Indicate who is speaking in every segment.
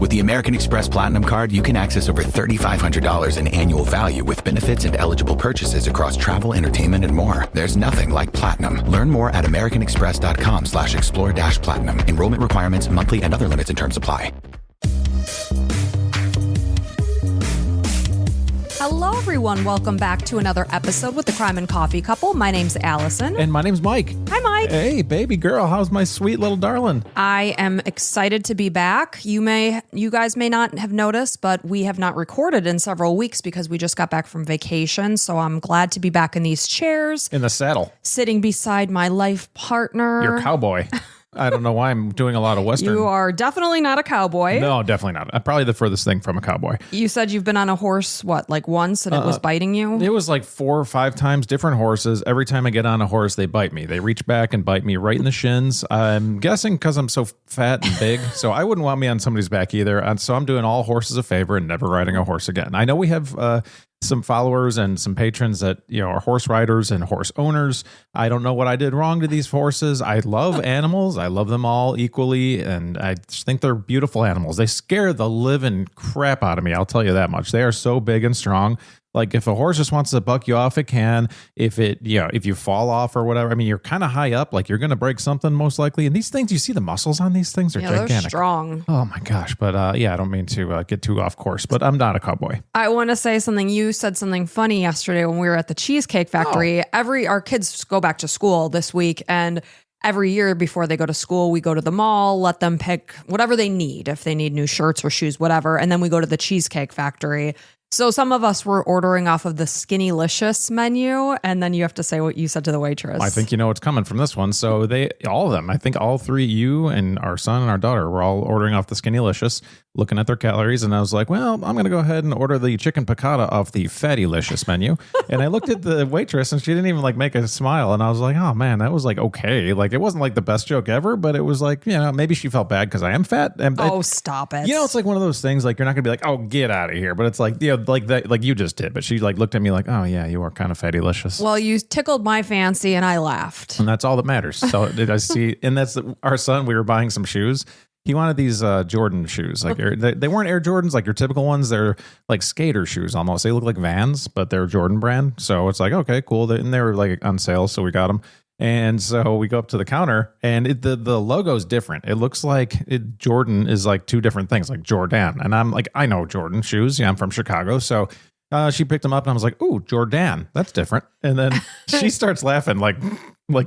Speaker 1: With the American Express Platinum Card, you can access over $3,500 in annual value with benefits and eligible purchases across travel, entertainment, and more. There's nothing like Platinum. Learn more at americanexpress.com/explore-platinum. Enrollment requirements, monthly and other limits and terms apply.
Speaker 2: Hello, everyone. Welcome back to another episode with the Crime and Coffee Couple. My name's Allison.
Speaker 3: And my name's Mike.
Speaker 2: Hi, Mike.
Speaker 3: Hey, baby girl. How's my sweet little darling?
Speaker 2: I am excited to be back. You guys may not have noticed, but we have not recorded in several weeks because we just got back from vacation. So I'm glad to be back in these chairs.
Speaker 3: In the saddle.
Speaker 2: Sitting beside my life partner.
Speaker 3: Your cowboy. I don't know why I'm doing a lot of Western.
Speaker 2: You are definitely not a cowboy.
Speaker 3: No, definitely not. I'm probably the furthest thing from a cowboy.
Speaker 2: You said you've been on a horse, like once, and it was biting you?
Speaker 3: It was like 4 or 5 times, different horses. Every time I get on a horse, they bite me. They reach back and bite me right in the shins. I'm guessing because I'm so fat and big, so I wouldn't want me on somebody's back either. And so I'm doing all horses a favor and never riding a horse again. I know we have some followers and some patrons that are horse riders and horse owners. I don't know what I did wrong to these horses. I love animals. I love them all equally, and I just think they're beautiful animals. They scare the living crap out of me. I'll tell you that much. They are so big and strong. Like if a horse just wants to buck you off, it can. If if you fall off or whatever, I mean, you're kind of high up, like you're going to break something most likely. And these things, you see the muscles on these things are gigantic.
Speaker 2: They're strong.
Speaker 3: Oh my gosh. But I don't mean to get too off course, but I'm not a cowboy.
Speaker 2: I want to say something. You said something funny yesterday when we were at the Cheesecake Factory. Our kids go back to school this week, and every year before they go to school, we go to the mall, let them pick whatever they need, if they need new shirts or shoes, whatever. And then we go to the Cheesecake Factory. So some of us were ordering off of the Skinnylicious menu, and then you have to say what you said to the waitress.
Speaker 3: I think you know what's coming from this one. So all of them, I think all three, you and our son and our daughter, were all ordering off the Skinnylicious, looking at their calories, and I was like, well, I'm going to go ahead and order the chicken piccata off the Fattylicious menu. And I looked at the waitress, and she didn't even make a smile, and I was like, oh man, that was okay. Like it wasn't like the best joke ever, but it was like, maybe she felt bad because I am fat. And
Speaker 2: stop it.
Speaker 3: It's like one of those things, like you're not going to be like, oh, get out of here. But it's like, like that, like you just did. But she looked at me like, oh yeah, you are kind of fattylicious.
Speaker 2: Well, you tickled my fancy, and I laughed.
Speaker 3: And that's all that matters. So did I see? And that's our son. We were buying some shoes. He wanted these Jordan shoes. Like they weren't Air Jordans like your typical ones. They're like skater shoes almost. They look like Vans, but they're Jordan brand. So it's like, okay, cool. And they were like on sale, so we got them. And so we go up to the counter, and the logo's different. It looks like Jordan is like 2 different things, like Jordan. And I'm like, I know Jordan shoes. Yeah, I'm from Chicago. So she picked them up, and I was like, ooh, Jordan. That's different. And then she starts laughing, like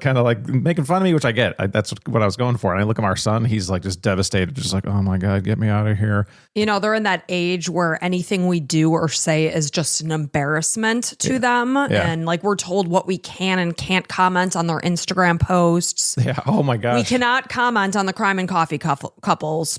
Speaker 3: kind of like making fun of me, which I get. That's what I was going for. And I look at our son. He's like just devastated, just like, oh my God, get me out of here.
Speaker 2: They're in that age where anything we do or say is just an embarrassment to them. Yeah. And like we're told what we can and can't comment on their Instagram posts.
Speaker 3: Yeah. Oh my gosh.
Speaker 2: We cannot comment on the Crime and Coffee couples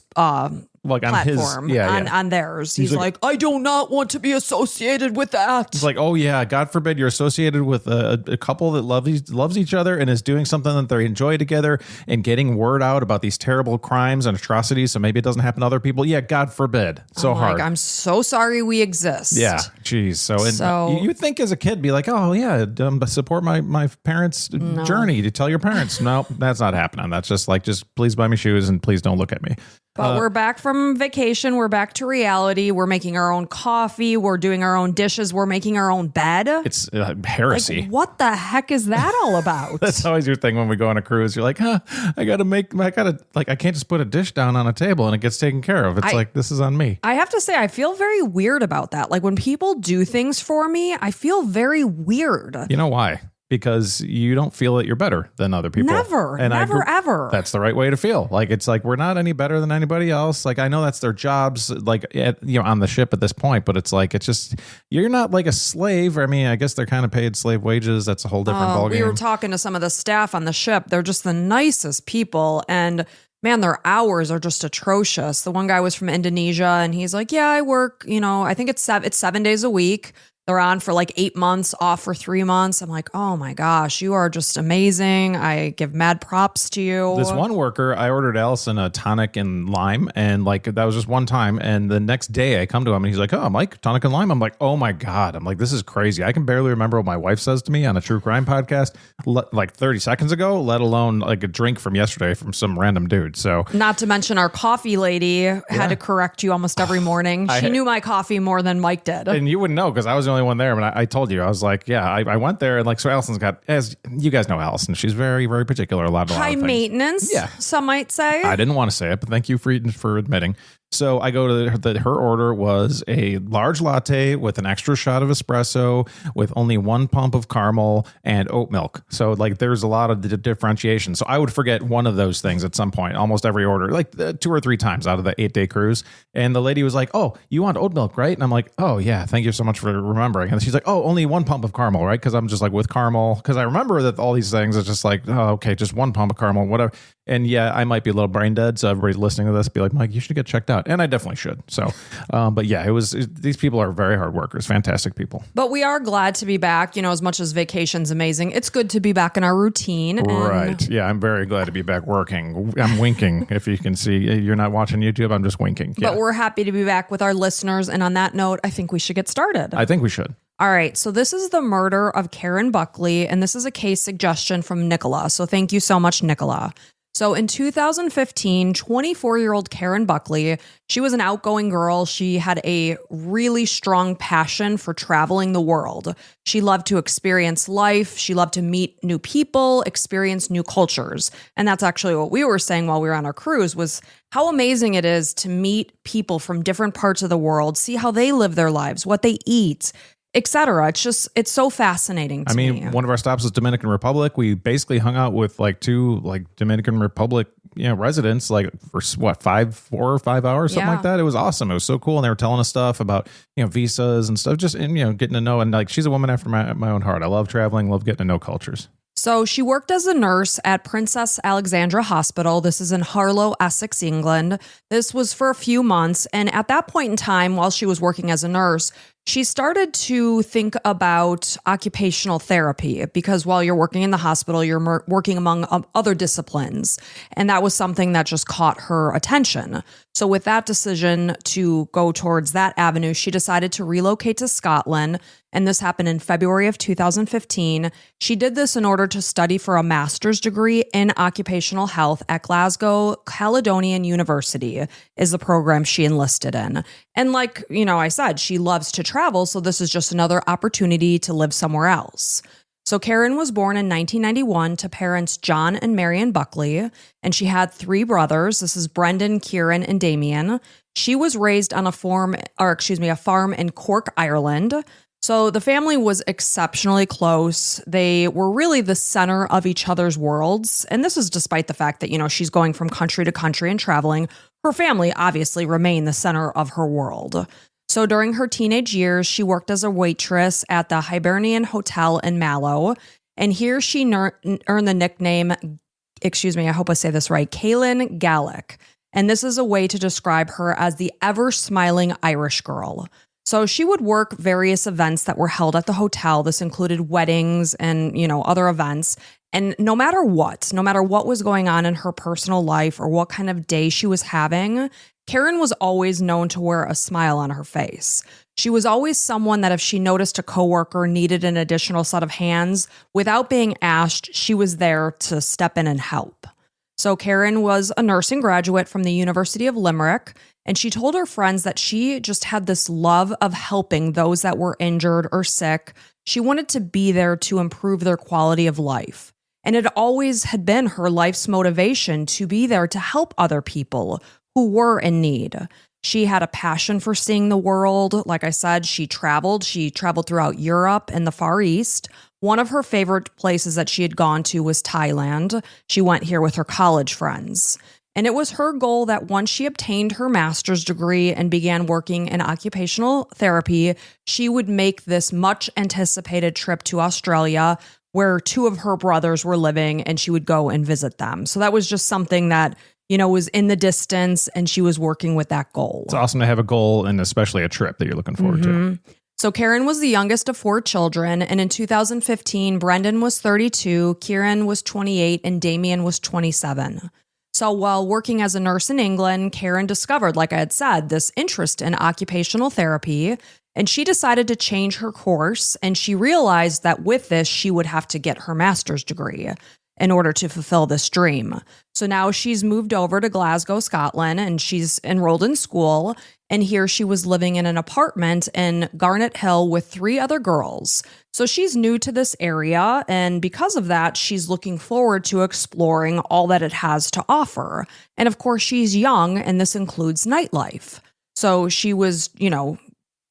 Speaker 3: like on
Speaker 2: platform,
Speaker 3: his,
Speaker 2: on theirs. He's like, I do not want to be associated with that.
Speaker 3: It's like, oh yeah, God forbid you're associated with a couple that loves each other and is doing something that they enjoy together and getting word out about these terrible crimes and atrocities. So maybe it doesn't happen to other people. Yeah, God forbid. So hard.
Speaker 2: I'm so sorry we exist.
Speaker 3: Yeah, geez. So you think as a kid, be like, oh yeah, support my parents' journey to tell your parents. No, that's not happening. That's just please buy me shoes and please don't look at me.
Speaker 2: But we're back from vacation. We're back to reality. We're making our own coffee. We're doing our own dishes. We're making our own bed.
Speaker 3: It's heresy.
Speaker 2: Like, what the heck is that all about?
Speaker 3: That's always your thing when we go on a cruise. You're like, I can't just put a dish down on a table and it gets taken care of. It's like, this is on me.
Speaker 2: I have to say, I feel very weird about that. Like when people do things for me, I feel very weird.
Speaker 3: You know why? Because you don't feel that you're better than other people.
Speaker 2: Never, ever.
Speaker 3: That's the right way to feel. Like, it's like, we're not any better than anybody else. Like, I know that's their jobs, like, on the ship at this point, but it's like, it's just, you're not like a slave. I mean, I guess they're kind of paid slave wages. That's a whole different ballgame.
Speaker 2: We were talking to some of the staff on the ship. They're just the nicest people. And man, their hours are just atrocious. The one guy was from Indonesia, and he's like, yeah, I work, I think it's 7 days a week. They're on for like 8 months, off for 3 months. I'm like, oh my gosh, you are just amazing. I give mad props to you.
Speaker 3: This one worker, I ordered Allison a tonic and lime, and like that was just one time. And the next day I come to him and he's like, oh, Mike, tonic and lime. I'm like, oh my God. I'm like, this is crazy. I can barely remember what my wife says to me on a true crime podcast like 30 seconds ago, let alone like a drink from yesterday from some random dude. So
Speaker 2: not to mention our coffee lady had to correct you almost every morning. She knew my coffee more than Mike did.
Speaker 3: And you wouldn't know because I was the only one there. But I told you, I was like, yeah, I went there and like, so Allison's got, as you guys know, Allison, she's very, very particular. A lot of
Speaker 2: high
Speaker 3: things.
Speaker 2: Maintenance.
Speaker 3: Yeah.
Speaker 2: Some might say.
Speaker 3: I didn't want to say it, but thank you for admitting. So I go to her order was a large latte with an extra shot of espresso with only 1 pump of caramel and oat milk. So like there's a lot of differentiation. So I would forget one of those things at some point, almost every order, like 2 or 3 times out of the 8-day cruise. And the lady was like, oh, you want oat milk, right? And I'm like, oh yeah, thank you so much for remembering. And she's like, oh, only 1 pump of caramel, right? Because I'm just like with caramel, because I remember that all these things are just like, oh, okay, just 1 pump of caramel, whatever. And yeah, I might be a little brain dead. So everybody listening to this be like, Mike, you should get checked out. And I definitely should. So, but yeah, these people are very hard workers, fantastic people.
Speaker 2: But we are glad to be back. You know, as much as vacation's amazing, it's good to be back in our routine.
Speaker 3: Right. Yeah, I'm very glad to be back working. I'm winking. If you can see, you're not watching YouTube, I'm just winking. Yeah.
Speaker 2: But we're happy to be back with our listeners. And on that note, I think we should get started.
Speaker 3: I think we should.
Speaker 2: All right, so this is the murder of Karen Buckley, and this is a case suggestion from Nicola. So thank you so much, Nicola. So in 2015, 24-year-old Karen Buckley, she was an outgoing girl. She had a really strong passion for traveling the world. She loved to experience life. She loved to meet new people, experience new cultures. And that's actually what we were saying while we were on our cruise was how amazing it is to meet people from different parts of the world, see how they live their lives, what they eat, etc. It's so fascinating to me.
Speaker 3: One of our stops was Dominican Republic. We basically hung out with like 2 like Dominican Republic, residents like for what, 4 or 5 hours, something like that. It was awesome. It was so cool. And they were telling us stuff about, visas and stuff, just, and, getting to know. And like, she's a woman after my own heart. I love traveling, love getting to know cultures.
Speaker 2: So she worked as a nurse at Princess Alexandra Hospital. This is in Harlow, Essex, England. This was for a few months. And at that point in time, while she was working as a nurse, she started to think about occupational therapy because while you're working in the hospital, you're working among other disciplines. And that was something that just caught her attention. So with that decision to go towards that avenue, she decided to relocate to Scotland. And this happened in February of 2015. She did this in order to study for a master's degree in occupational health at Glasgow Caledonian University is the program she enlisted in. And like, I said, she loves to travel, so this is just another opportunity to live somewhere else. So Karen was born in 1991 to parents John and Marion Buckley, and she had 3 brothers. This is Brendan, Kieran, and Damien. She was raised on a farm in Cork, Ireland. So the family was exceptionally close. They were really the center of each other's worlds. And this is despite the fact that, she's going from country to country and traveling. Her family obviously remained the center of her world. So during her teenage years, she worked as a waitress at the Hibernian Hotel in Mallow. And here she earned the nickname, I hope I say this right, Kaylin Gallic. And this is a way to describe her as the ever-smiling Irish girl. So she would work various events that were held at the hotel. This included weddings and, other events. And no matter what was going on in her personal life or what kind of day she was having, Karen was always known to wear a smile on her face. She was always someone that if she noticed a coworker needed an additional set of hands, without being asked, she was there to step in and help. So Karen was a nursing graduate from the University of Limerick, and she told her friends that she just had this love of helping those that were injured or sick. She wanted to be there to improve their quality of life. And it always had been her life's motivation to be there to help other people who were in need. She had a passion for seeing the world. Like I said, she traveled throughout Europe and the Far East. One of her favorite places that she had gone to was Thailand. She went here with her college friends. And it was her goal that once she obtained her master's degree and began working in occupational therapy, she would make this much anticipated trip to Australia where 2 of her brothers were living and she would go and visit them. So that was just something that, was in the distance and she was working with that goal.
Speaker 3: It's awesome to have a goal and especially a trip that you're looking forward to.
Speaker 2: So So Karen was the youngest of 4 children, and in 2015, Brendan was 32, Kieran was 28, and Damien was 27. So while working as a nurse in England, Karen discovered, like I had said, this interest in occupational therapy, and she decided to change her course, and she realized that with this, she would have to get her master's degree in order to fulfill this dream. So now she's moved over to Glasgow, Scotland, and she's enrolled in school. And here she was living in an apartment in Garnet Hill with 3 other girls. So she's new to this area, and because of that, she's looking forward to exploring all that it has to offer. And of course, she's young, and this includes nightlife. So she was,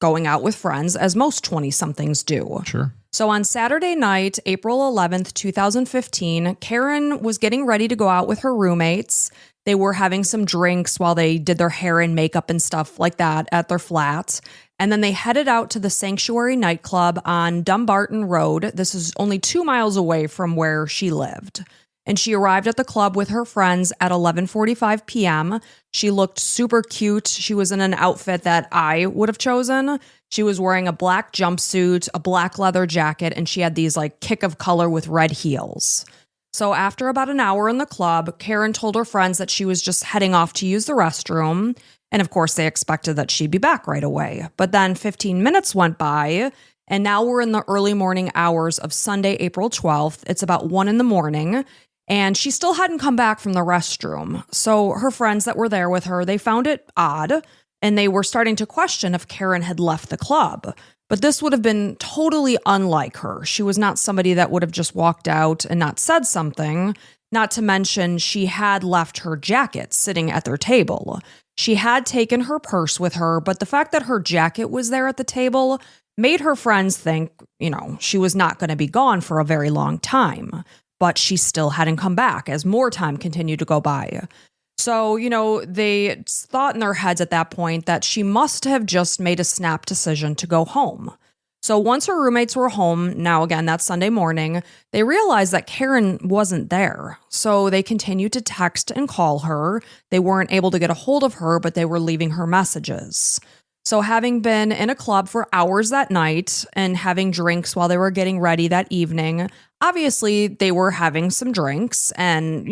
Speaker 2: going out with friends, as most 20-somethings do.
Speaker 3: Sure.
Speaker 2: So on Saturday night, April 11th, 2015, Karen was getting ready to go out with her roommates. They were having some drinks while they did their hair and makeup and stuff like that at their flat. And then they headed out to the Sanctuary nightclub on Dumbarton Road. This is only 2 miles away from where she lived. And she arrived at the club with her friends at 11:45 p.m. She looked super cute. She was in an outfit that I would have chosen. She was wearing a black jumpsuit, a black leather jacket, and she had these kick of color with red heels. So after about an hour in the club, Karen told her friends that she was just heading off to use the restroom. And of course, they expected that she'd be back right away. But then 15 minutes went by, and now we're in the early morning hours of Sunday, April 12th. It's about 1 a.m. And she still hadn't come back from the restroom. So her friends that were there with her, they found it odd, and they were starting to question if Karen had left the club. But this would have been totally unlike her. She was not somebody that would have just walked out and not said something, not to mention she had left her jacket sitting at their table. She had taken her purse with her, but the fact that her jacket was there at the table made her friends think, she was not going to be gone for a very long time. But she still hadn't come back as more time continued to go by. So, they thought in their heads at that point that she must have just made a snap decision to go home. So once her roommates were home, now again, that Sunday morning, they realized that Karen wasn't there. So they continued to text and call her. They weren't able to get a hold of her, but they were leaving her messages. So having been in a club for hours that night and having drinks while they were getting ready that evening, obviously they were having some drinks and,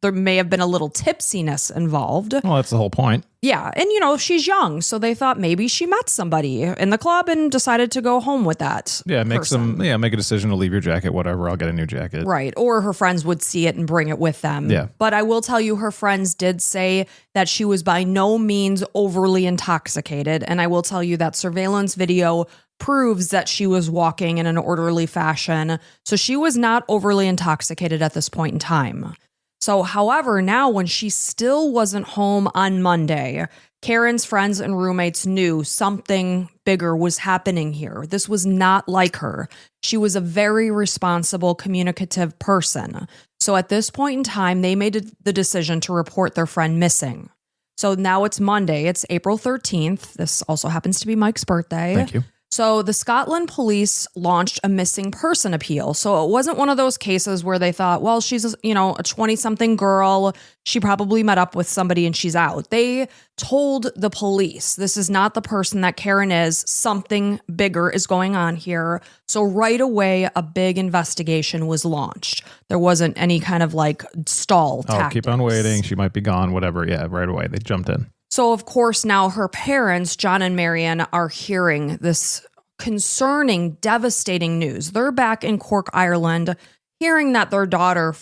Speaker 2: there may have been a little tipsiness involved.
Speaker 3: Well, that's the whole point.
Speaker 2: Yeah. And, she's young. So they thought maybe she met somebody in the club and decided to go home with that.
Speaker 3: Yeah. Make a decision to leave your jacket, whatever. I'll get a new jacket.
Speaker 2: Right. Or her friends would see it and bring it with them.
Speaker 3: Yeah.
Speaker 2: But I will tell you, her friends did say that she was by no means overly intoxicated. And I will tell you that surveillance video proves that she was walking in an orderly fashion. So she was not overly intoxicated at this point in time. So, however, now when she still wasn't home on Monday, Karen's friends and roommates knew something bigger was happening here. This was not like her. She was a very responsible, communicative person. So at this point in time, they made the decision to report their friend missing. So now it's Monday. It's April 13th. This also happens to be Mike's birthday.
Speaker 3: Thank you.
Speaker 2: So the Scotland police launched a missing person appeal. So it wasn't one of those cases where they thought, well, she's, a 20-something girl. She probably met up with somebody and she's out. They told the police, this is not the person that Karen is. Something bigger is going on here. So right away, a big investigation was launched. There wasn't any kind of stall tactics.
Speaker 3: Keep on waiting. She might be gone, whatever. Yeah, right away. They jumped in.
Speaker 2: So, of course, now her parents, John and Marion, are hearing this concerning, devastating news. They're back in Cork, Ireland, hearing that their daughter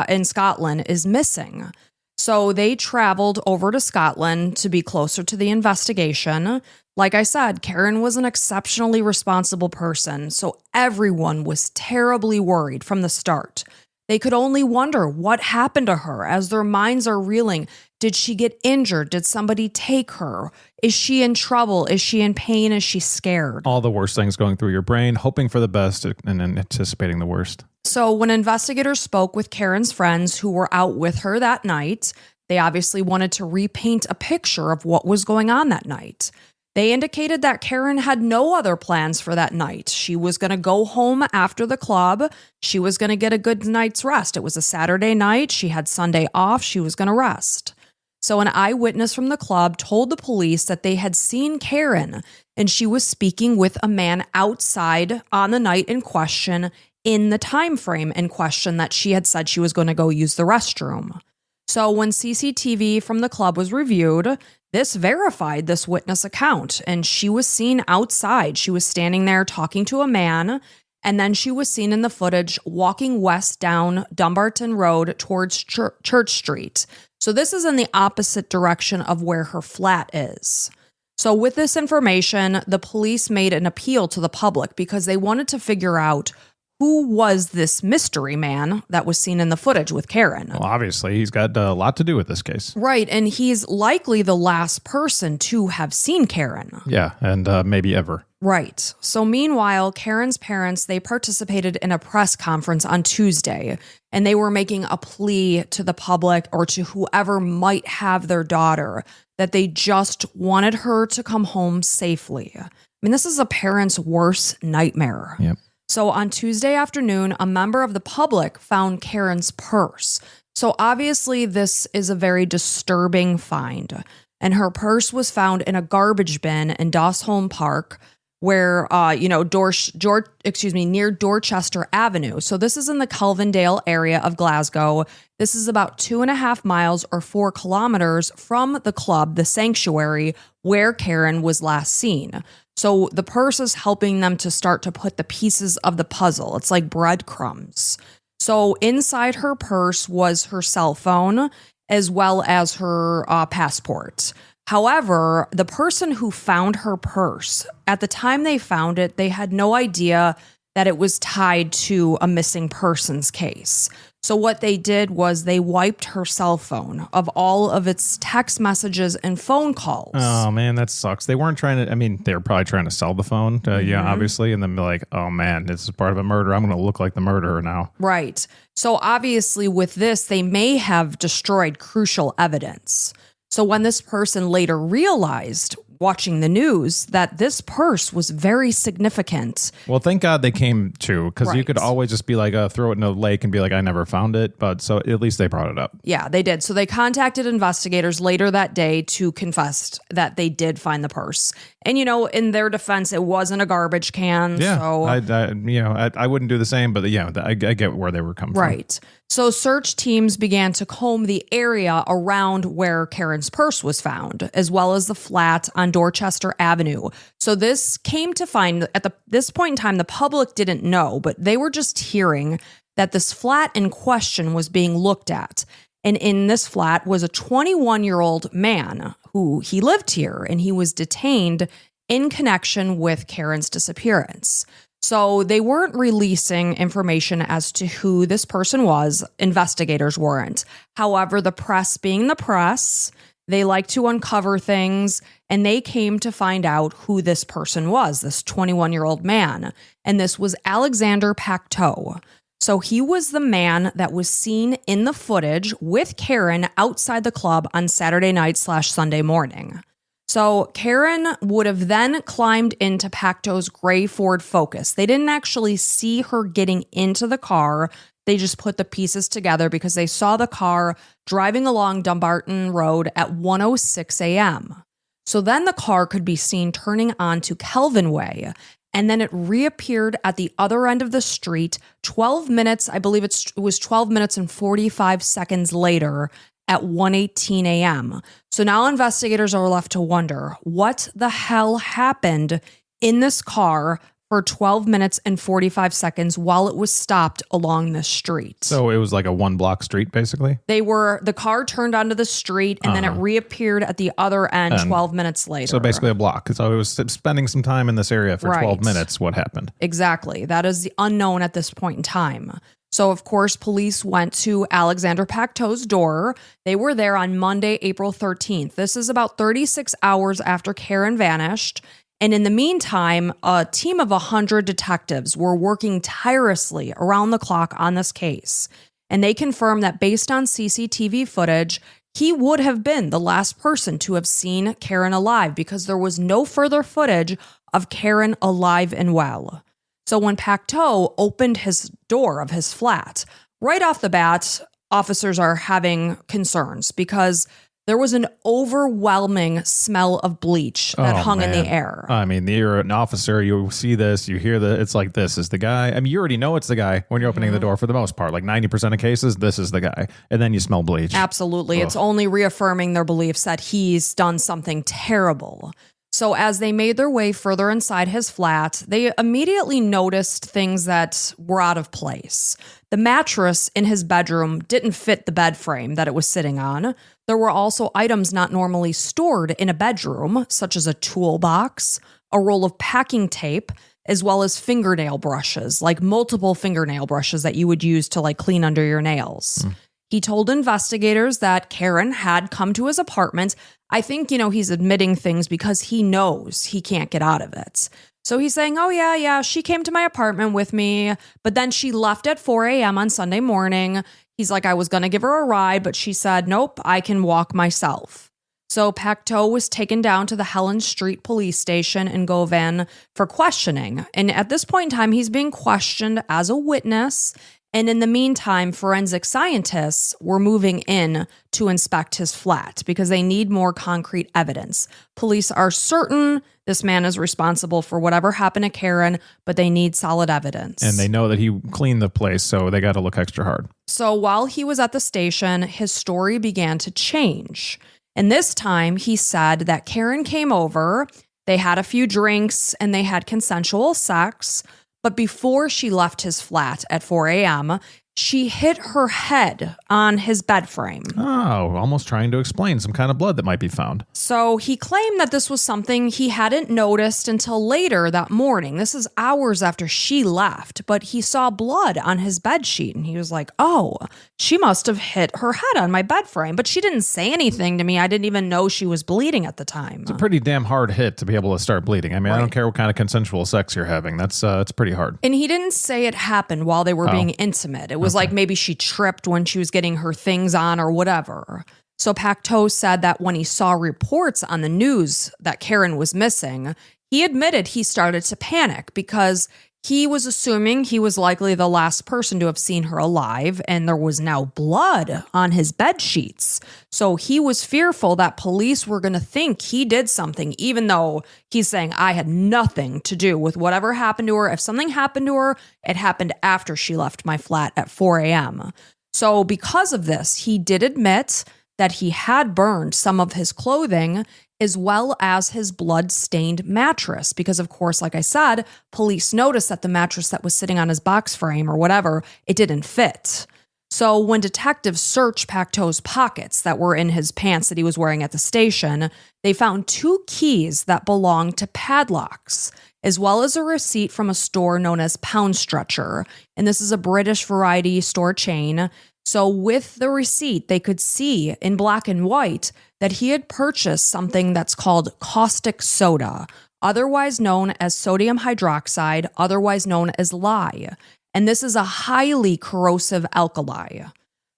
Speaker 2: in Scotland is missing. So they traveled over to Scotland to be closer to the investigation. Like I said, Karen was an exceptionally responsible person, so everyone was terribly worried from the start. They could only wonder what happened to her as their minds are reeling. Did she get injured? Did somebody take her? Is she in trouble? Is she in pain? Is she scared?
Speaker 3: All the worst things going through your brain, hoping for the best and anticipating the worst.
Speaker 2: So when investigators spoke with Karen's friends who were out with her that night, they obviously wanted to repaint a picture of what was going on that night. They indicated that Karen had no other plans for that night. She was going to go home after the club. She was going to get a good night's rest. It was a Saturday night. She had Sunday off. She was going to rest. So an eyewitness from the club told the police that they had seen Karen and she was speaking with a man outside on the night in question in the time frame in question that she had said she was going to go use the restroom. So when CCTV from the club was reviewed, this verified this witness account, and she was seen outside. She was standing there talking to a man, and then she was seen in the footage walking west down Dumbarton Road towards Church Street. So this is in the opposite direction of where her flat is. So with this information, the police made an appeal to the public because they wanted to figure out who was this mystery man that was seen in the footage with Karen.
Speaker 3: Well, obviously, he's got a lot to do with this case.
Speaker 2: Right, and he's likely the last person to have seen Karen.
Speaker 3: Yeah, and maybe ever.
Speaker 2: Right. So meanwhile, Karen's parents, they participated in a press conference on Tuesday, and they were making a plea to the public or to whoever might have their daughter that they just wanted her to come home safely. I mean, this is a parent's worst nightmare.
Speaker 3: Yep.
Speaker 2: So on Tuesday afternoon, a member of the public found Karen's purse. So obviously this is a very disturbing find. And her purse was found in a garbage bin in Dosholm Park, where, near Dorchester Avenue. So this is in the Kelvindale area of Glasgow. This is about 2.5 miles or 4 kilometers from the club, the sanctuary, where Karen was last seen. So the purse is helping them to start to put the pieces of the puzzle. It's like breadcrumbs. So inside her purse was her cell phone as well as her passport. However, the person who found her purse, at the time they found it, they had no idea that it was tied to a missing persons case. So what they did was they wiped her cell phone of all of its text messages and phone calls.
Speaker 3: Oh, man, that sucks. They weren't trying to, I mean, they were probably trying to sell the phone, yeah, obviously, and then be like, oh, man, this is part of a murder. I'm going to look like the murderer now.
Speaker 2: Right. So obviously with this, they may have destroyed crucial evidence. So when this person later realized, watching the news, that this purse was very significant.
Speaker 3: Well, thank God they came to, because you
Speaker 2: Right.
Speaker 3: could always just be like, throw it in a lake and be like, I never found it. But so at least they brought it up.
Speaker 2: Yeah, they did. So they contacted investigators later that day to confess that they did find the purse. And, in their defense, it wasn't a garbage can.
Speaker 3: Yeah,
Speaker 2: So
Speaker 3: I wouldn't do the same, but yeah, I get where they were coming from.
Speaker 2: Right. So search teams began to comb the area around where Karen's purse was found, as well as the flat on Dorchester Avenue. So this came to find at this point in time, the public didn't know, but they were just hearing that this flat in question was being looked at. And in this flat was a 21-year-old man who he lived here, and he was detained in connection with Karen's disappearance. So they weren't releasing information as to who this person was. Investigators weren't. However, the press being the press, they like to uncover things, and they came to find out who this person was, this 21-year-old man. And this was Alexander Pacteau. So he was the man that was seen in the footage with Karen outside the club on Saturday night/Sunday morning. So Karen would have then climbed into Pacteau's gray Ford Focus. They didn't actually see her getting into the car. They just put the pieces together because they saw the car driving along Dumbarton Road at 1:06 a.m. So then the car could be seen turning onto Kelvin Way, and then it reappeared at the other end of the street 12 minutes, I believe it was 12 minutes and 45 seconds later at 1:18 a.m. So now investigators are left to wonder, what the hell happened in this car for 12 minutes and 45 seconds while it was stopped along this street?
Speaker 3: So it was like a 1-block street, basically?
Speaker 2: The car turned onto the street, and then it reappeared at the other end 12 minutes later.
Speaker 3: So basically a block. So it was spending some time in this area for
Speaker 2: Right.
Speaker 3: 12 minutes. What happened?
Speaker 2: Exactly. That is the unknown at this point in time. So, of course, police went to Alexander Pacteau's door. They were there on Monday, April 13th. This is about 36 hours after Karen vanished. And in the meantime, a team of 100 detectives were working tirelessly around the clock on this case. And they confirmed that based on CCTV footage, he would have been the last person to have seen Karen alive because there was no further footage of Karen alive and well. So when Pacteau opened his door of his flat, right off the bat, officers are having concerns because There was an overwhelming smell of bleach that hung in the air.
Speaker 3: I mean, you're an officer, you see this, you hear that, it's like, this is the guy. I mean, you already know it's the guy when you're opening the door for the most part. Like 90% of cases, this is the guy. And then you smell bleach.
Speaker 2: Absolutely.
Speaker 3: Ugh.
Speaker 2: It's only reaffirming their beliefs that he's done something terrible. So as they made their way further inside his flat, they immediately noticed things that were out of place. The mattress in his bedroom didn't fit the bed frame that it was sitting on. There were also items not normally stored in a bedroom, such as a toolbox, a roll of packing tape, as well as fingernail brushes, like multiple fingernail brushes that you would use to like clean under your nails. He told investigators that Karen had come to his apartment. I think, he's admitting things because he knows he can't get out of it. So he's saying, oh, yeah, she came to my apartment with me, but then she left at 4 a.m. on Sunday morning. He's like, I was going to give her a ride, but she said, nope, I can walk myself. So Pacto was taken down to the Helen Street police station in Govan for questioning. And at this point in time, he's being questioned as a witness. And in the meantime, forensic scientists were moving in to inspect his flat because they need more concrete evidence. Police are certain this man is responsible for whatever happened to Karen, but they need solid evidence.
Speaker 3: And they know that he cleaned the place, so they got to look extra hard.
Speaker 2: So while he was at the station, his story began to change. And this time, he said that Karen came over, they had a few drinks, and they had consensual sex. But before she left his flat at 4 a.m., she hit her head on his bed frame.
Speaker 3: Oh, almost trying to explain some kind of blood that might be found.
Speaker 2: So he claimed that this was something he hadn't noticed until later that morning. This is hours after she left, but he saw blood on his bed sheet and he was like, oh, she must have hit her head on my bed frame, but she didn't say anything to me. I didn't even know she was bleeding at the time.
Speaker 3: It's a pretty damn hard hit to be able to start bleeding. I mean, I don't care what kind of consensual sex you're having. That's it's pretty hard.
Speaker 2: And he didn't say it happened while they were being intimate. It was like maybe she tripped when she was getting her things on or whatever. So Pacto said that when he saw reports on the news that Karen was missing, he admitted he started to panic because he was assuming he was likely the last person to have seen her alive, and there was now blood on his bed sheets. So he was fearful that police were going to think he did something, even though he's saying, I had nothing to do with whatever happened to her. If something happened to her, it happened after she left my flat at 4 a.m. So because of this, he did admit that he had burned some of his clothing as well as his blood-stained mattress. Because, of course, like I said, police noticed that the mattress that was sitting on his box frame or whatever, it didn't fit. So when detectives searched Pacto's pockets that were in his pants that he was wearing at the station, they found 2 keys that belonged to padlocks, as well as a receipt from a store known as Pound Stretcher. And this is a British variety store chain. So with the receipt, they could see in black and white that he had purchased something that's called caustic soda, otherwise known as sodium hydroxide, otherwise known as lye. And this is a highly corrosive alkali.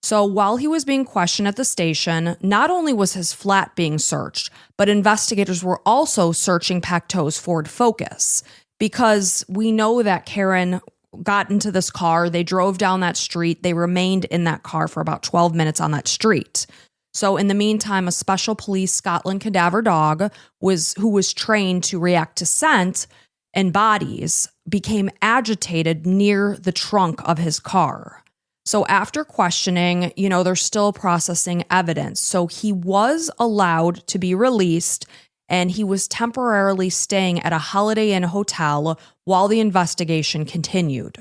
Speaker 2: So while he was being questioned at the station, not only was his flat being searched, but investigators were also searching Pacto's Ford Focus, because we know that Karen got into this car, they drove down that street, they remained in that car for about 12 minutes on that street. So in the meantime, a special police Scotland cadaver dog who was trained to react to scent and bodies became agitated near the trunk of his car. So after questioning, they're still processing evidence. So he was allowed to be released, and he was temporarily staying at a Holiday Inn hotel while the investigation continued.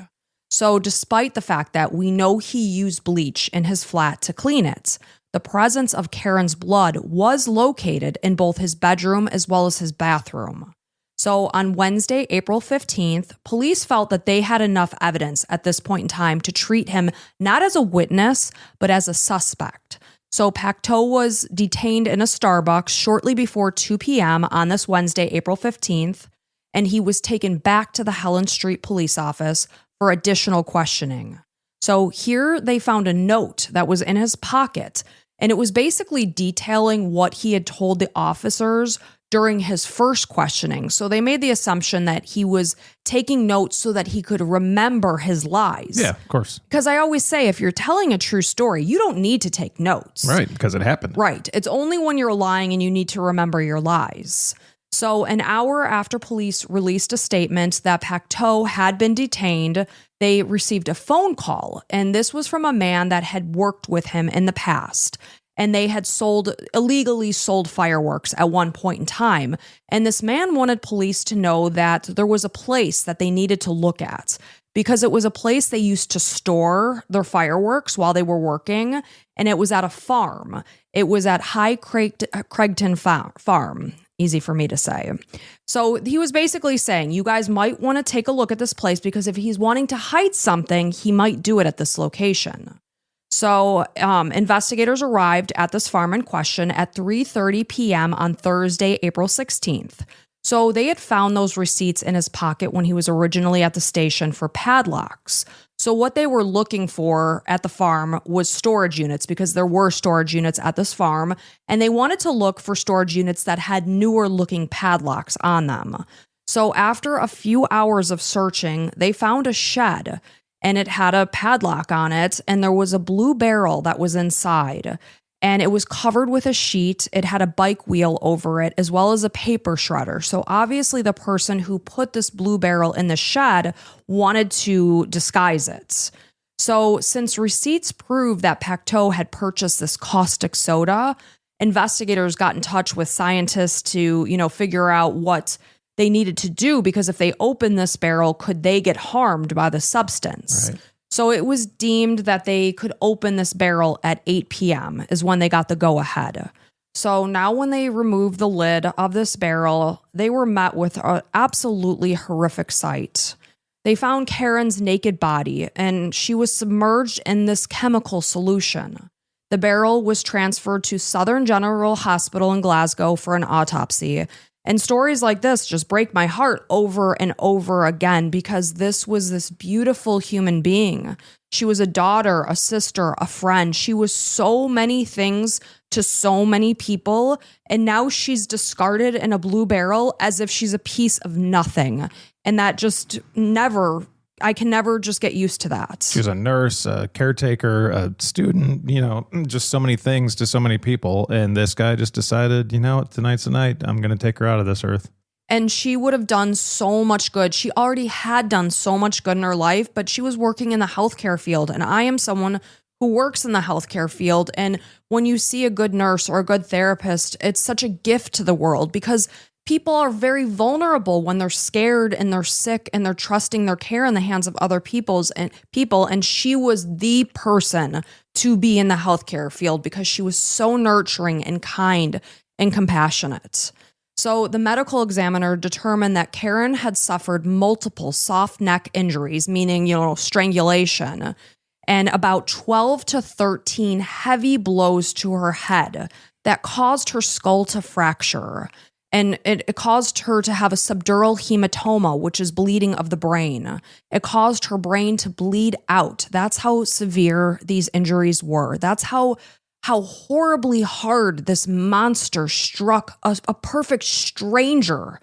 Speaker 2: So despite the fact that we know he used bleach in his flat to clean it, the presence of Karen's blood was located in both his bedroom as well as his bathroom. So on Wednesday, April 15th, police felt that they had enough evidence at this point in time to treat him not as a witness, but as a suspect. So Pacto was detained in a Starbucks shortly before 2 p.m. on this Wednesday, April 15th, and he was taken back to the Helen Street police office for additional questioning. So here they found a note that was in his pocket, and it was basically detailing what he had told the officers during his first questioning. So they made the assumption that he was taking notes so that he could remember his lies.
Speaker 3: Yeah, of course.
Speaker 2: Because I always say, if you're telling a true story, you don't need to take notes.
Speaker 3: Right, because it happened.
Speaker 2: Right. It's only when you're lying and you need to remember your lies. So an hour after police released a statement that Pacteau had been detained, they received a phone call. And this was from a man that had worked with him in the past. And they had illegally sold fireworks at one point in time. And this man wanted police to know that there was a place that they needed to look at because it was a place they used to store their fireworks while they were working. And it was at a farm. It was at High Craigton Farm. Easy for me to say. So he was basically saying, you guys might want to take a look at this place because if he's wanting to hide something, he might do it at this location. So investigators arrived at this farm in question at 3:30 p.m. on Thursday, April 16th. So they had found those receipts in his pocket when he was originally at the station for padlocks. So what they were looking for at the farm was storage units because there were storage units at this farm, and they wanted to look for storage units that had newer looking padlocks on them. So after a few hours of searching, they found a shed. And it had a padlock on it, and there was a blue barrel that was inside. And it was covered with a sheet. It had a bike wheel over it, as well as a paper shredder. So obviously the person who put this blue barrel in the shed wanted to disguise it. So since receipts prove that Pacteau had purchased this caustic soda, investigators got in touch with scientists to, figure out what they needed to do, because if they opened this barrel, could they get harmed by the substance? Right. So it was deemed that they could open this barrel at 8 p.m. is when they got the go-ahead. So now when they removed the lid of this barrel, they were met with an absolutely horrific sight. They found Karen's naked body, and she was submerged in this chemical solution. The barrel was transferred to Southern General Hospital in Glasgow for an autopsy. And stories like this just break my heart over and over again because this was this beautiful human being. She was a daughter, a sister, a friend. She was so many things to so many people. And now she's discarded in a blue barrel as if she's a piece of nothing. And that just I can never just get used to that.
Speaker 3: She was a nurse, a caretaker, a student, just so many things to so many people. And this guy just decided, tonight's the night. I'm going to take her out of this earth.
Speaker 2: And she would have done so much good. She already had done so much good in her life, but she was working in the healthcare field. And I am someone who works in the healthcare field. And when you see a good nurse or a good therapist, it's such a gift to the world because people are very vulnerable when they're scared and they're sick and they're trusting their care in the hands of other people. And she was the person to be in the healthcare field because she was so nurturing and kind and compassionate. So the medical examiner determined that Karen had suffered multiple soft neck injuries, meaning, strangulation, and about 12 to 13 heavy blows to her head that caused her skull to fracture. And it caused her to have a subdural hematoma, which is bleeding of the brain. It caused her brain to bleed out. That's how severe these injuries were. That's how horribly hard this monster struck a perfect stranger,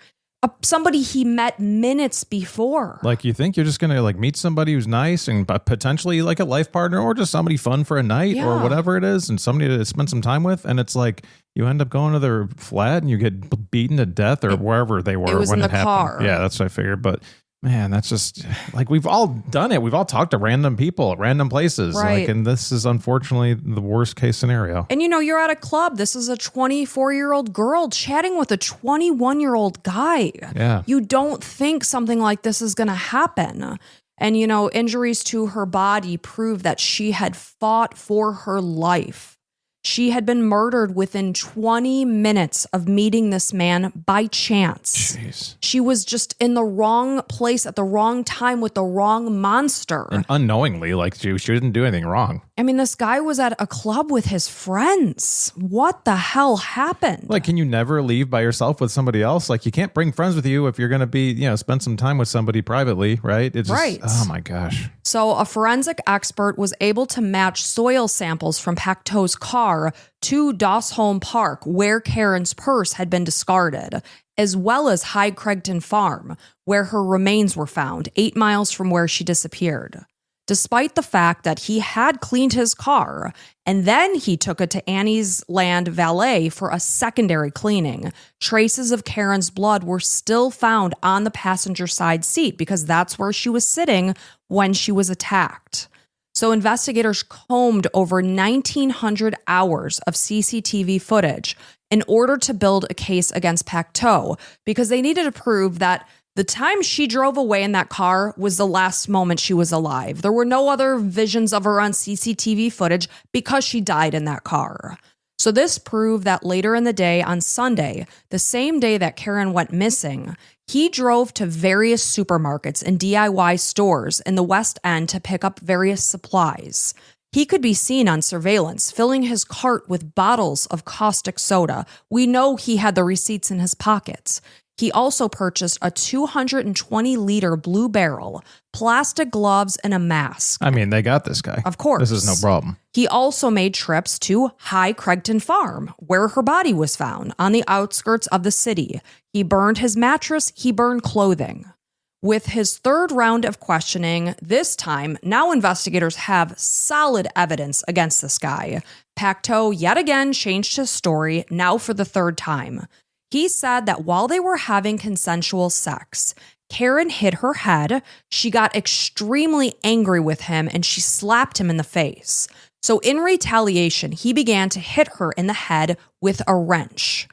Speaker 2: somebody he met minutes before.
Speaker 3: Like, you think you're just going to meet somebody who's nice and potentially like a life partner or just somebody fun for a night or whatever it is, and somebody to spend some time with. And it's like you end up going to their flat and you get beaten to death or wherever they were when it happened. Car. Yeah, that's what I figured. But man, that's just we've all done it. We've all talked to random people at random places.
Speaker 2: Right.
Speaker 3: And this is unfortunately the worst case scenario.
Speaker 2: And you're at a club. This is a 24-year-old girl chatting with a 21-year-old guy.
Speaker 3: Yeah.
Speaker 2: You don't think something like this is going to happen. And, injuries to her body prove that she had fought for her life. She had been murdered within 20 minutes of meeting this man by chance.
Speaker 3: Jeez.
Speaker 2: She was just in the wrong place at the wrong time with the wrong monster.
Speaker 3: And unknowingly, she didn't do anything wrong.
Speaker 2: I mean, this guy was at a club with his friends. What the hell happened?
Speaker 3: Like, can you never leave by yourself with somebody else? Like, you can't bring friends with you if you're going to be, spend some time with somebody privately, right? It's just,
Speaker 2: right.
Speaker 3: Oh my gosh.
Speaker 2: So a forensic expert was able to match soil samples from Pacteau's car to Dossholm Park, where Karen's purse had been discarded, as well as High Cregton Farm, where her remains were found, 8 miles from where she disappeared. Despite the fact that he had cleaned his car and then he took it to Annie's Land Valet for a secondary cleaning, traces of Karen's blood were still found on the passenger side seat because that's where she was sitting when she was attacked. So investigators combed over 1,900 hours of CCTV footage in order to build a case against Pacteau because they needed to prove that the time she drove away in that car was the last moment she was alive. There were no other visions of her on CCTV footage because she died in that car. So this proved that later in the day on Sunday, the same day that Karen went missing, he drove to various supermarkets and DIY stores in the West End to pick up various supplies. He could be seen on surveillance filling his cart with bottles of caustic soda. We know he had the receipts in his pockets. He also purchased a 220-liter blue barrel, plastic gloves, and a mask.
Speaker 3: I mean, they got this guy.
Speaker 2: Of course.
Speaker 3: This is no problem.
Speaker 2: He also made trips to High Cregton Farm, where her body was found, on the outskirts of the city. He burned his mattress. He burned clothing. With his third round of questioning, this time, now investigators have solid evidence against this guy. Pacteau yet again changed his story, now for the third time. He said that while they were having consensual sex, Karen hit her head, she got extremely angry with him, and she slapped him in the face. So in retaliation, he began to hit her in the head with a wrench.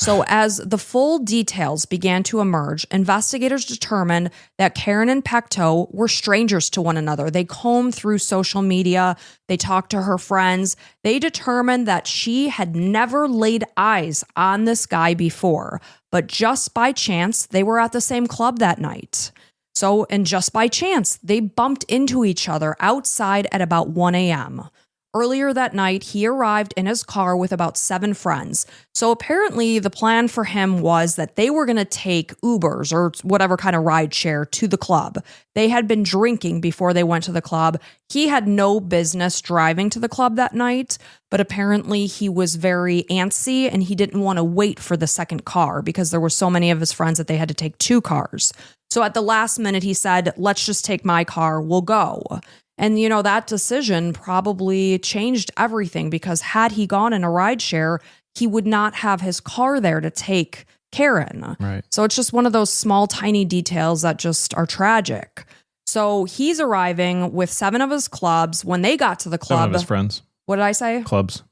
Speaker 2: So as the full details began to emerge, investigators determined that Karen and Pacteau were strangers to one another. They combed through social media. They talked to her friends. They determined that she had never laid eyes on this guy before, but just by chance, they were at the same club that night. So, and just by chance, they bumped into each other outside at about 1 a.m. Earlier that night, he arrived in his car with about 7 friends. So apparently the plan for him was that they were going to take Ubers or whatever kind of ride share to the club. They had been drinking before they went to the club. He had no business driving to the club that night, but apparently he was very antsy and he didn't want to wait for the second car because there were so many of his friends that they had to take 2 cars. So at the last minute, he said, let's just take my car, we'll go. And, that decision probably changed everything because had he gone in a rideshare, he would not have his car there to take Karen.
Speaker 3: Right.
Speaker 2: So it's just one of those small, tiny details that just are tragic. So he's arriving with 7 of his clubs. When they got to the club...
Speaker 3: 7 of his friends.
Speaker 2: What did I say?
Speaker 3: Clubs.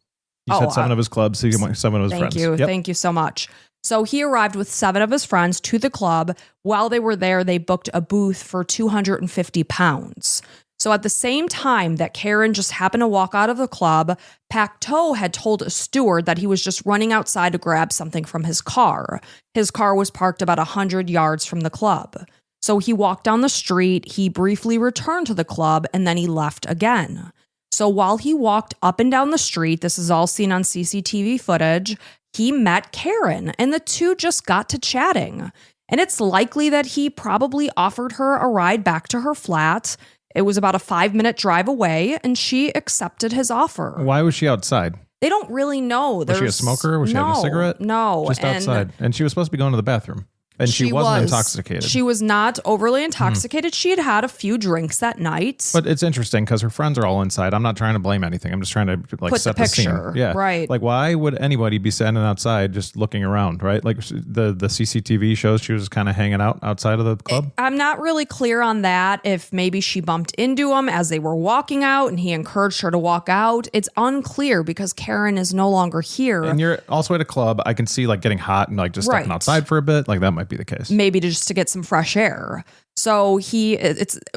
Speaker 3: You said 7 of his clubs, so you went 7 of his friends.
Speaker 2: Thank you.
Speaker 3: Yep.
Speaker 2: Thank you so much. So he arrived with 7 of his friends to the club. While they were there, they booked a booth for £250. So at the same time that Karen just happened to walk out of the club, Pacteau had told a steward that he was just running outside to grab something from his car. His car was parked about 100 yards from the club. So he walked down the street, he briefly returned to the club, and then he left again. So while he walked up and down the street, this is all seen on CCTV footage, he met Karen, and the two just got to chatting. And it's likely that he probably offered her a ride back to her flat. It was about a 5-minute drive away, and she accepted his offer.
Speaker 3: Why was she outside?
Speaker 2: They don't really know.
Speaker 3: Was she a smoker? Was she having a cigarette?
Speaker 2: No.
Speaker 3: Just outside. And she was supposed to be going to the bathroom. And she wasn't intoxicated.
Speaker 2: She was not overly intoxicated. She had had a few drinks that night.
Speaker 3: But it's interesting because her friends are all inside. I'm not trying to blame anything. I'm just trying to
Speaker 2: put
Speaker 3: set
Speaker 2: the picture.
Speaker 3: scene. Yeah.
Speaker 2: Right.
Speaker 3: Like, why would anybody be standing outside just looking around, right? Like the CCTV shows she was kind of hanging out outside of the club.
Speaker 2: I'm not really clear on that. If maybe she bumped into him as they were walking out and he encouraged her to walk out. It's unclear because Karen is no longer here.
Speaker 3: And you're also at a club. I can see like getting hot and like just stepping outside for a bit. Like that might be the case.
Speaker 2: Maybe just to get some fresh air. So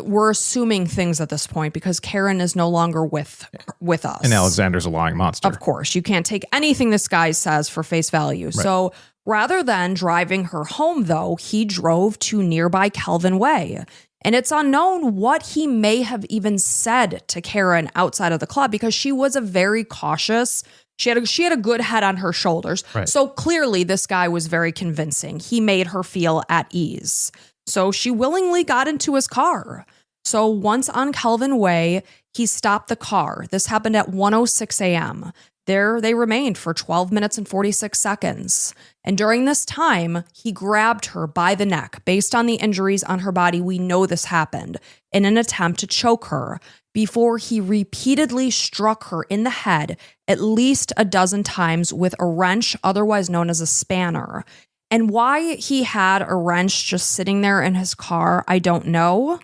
Speaker 2: we're assuming things at this point because Karen is no longer with us.
Speaker 3: And Alexander's a lying monster.
Speaker 2: Of course, you can't take anything this guy says for face value. Right. So rather than driving her home, though, he drove to nearby Kelvin Way. And it's unknown what he may have even said to Karen outside of the club because she was a very cautious. She had a good head on her shoulders.
Speaker 3: Right.
Speaker 2: So clearly this guy was very convincing. He made her feel at ease. So she willingly got into his car. So once on Kelvin Way, he stopped the car. This happened at 1:06 a.m. There they remained for 12 minutes and 46 seconds. And during this time, he grabbed her by the neck. Based on the injuries on her body, we know this happened in an attempt to choke her before he repeatedly struck her in the head at least a dozen times with a wrench, otherwise known as a spanner. And why he had a wrench just sitting there in his car, I don't know.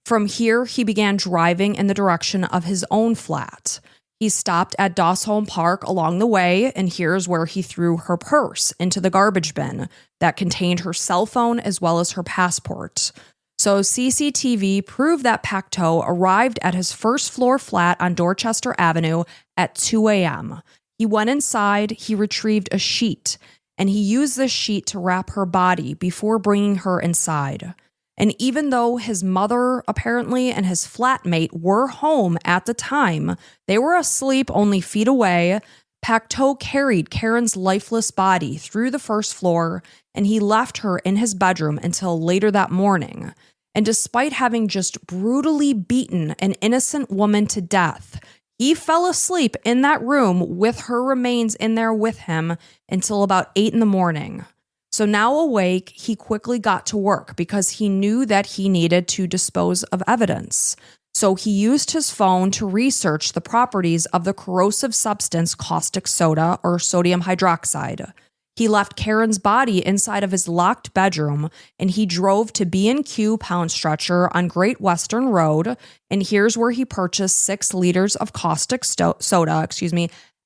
Speaker 2: From here, he began driving in the direction of his own flat. He stopped at Dossholm Park along the way, and here's where he threw her purse into the garbage bin that contained her cell phone as well as her passport. So CCTV proved that Pacto arrived at his first floor flat on Dorchester Avenue at 2 a.m. He went inside, he retrieved a sheet, and he used this sheet to wrap her body before bringing her inside. And even though his mother apparently and his flatmate were home at the time, they were asleep only feet away. Pacto carried Karen's lifeless body through the first floor, and he left her in his bedroom until later that morning. And despite having just brutally beaten an innocent woman to death, he fell asleep in that room with her remains in there with him until about 8 in the morning. So now awake, he quickly got to work because he knew that he needed to dispose of evidence. So he used his phone to research the properties of the corrosive substance caustic soda or sodium hydroxide. He left Karen's body inside of his locked bedroom, and he drove to B&Q Pound Stretcher on Great Western Road, and here's where he purchased 6 liters of caustic soda,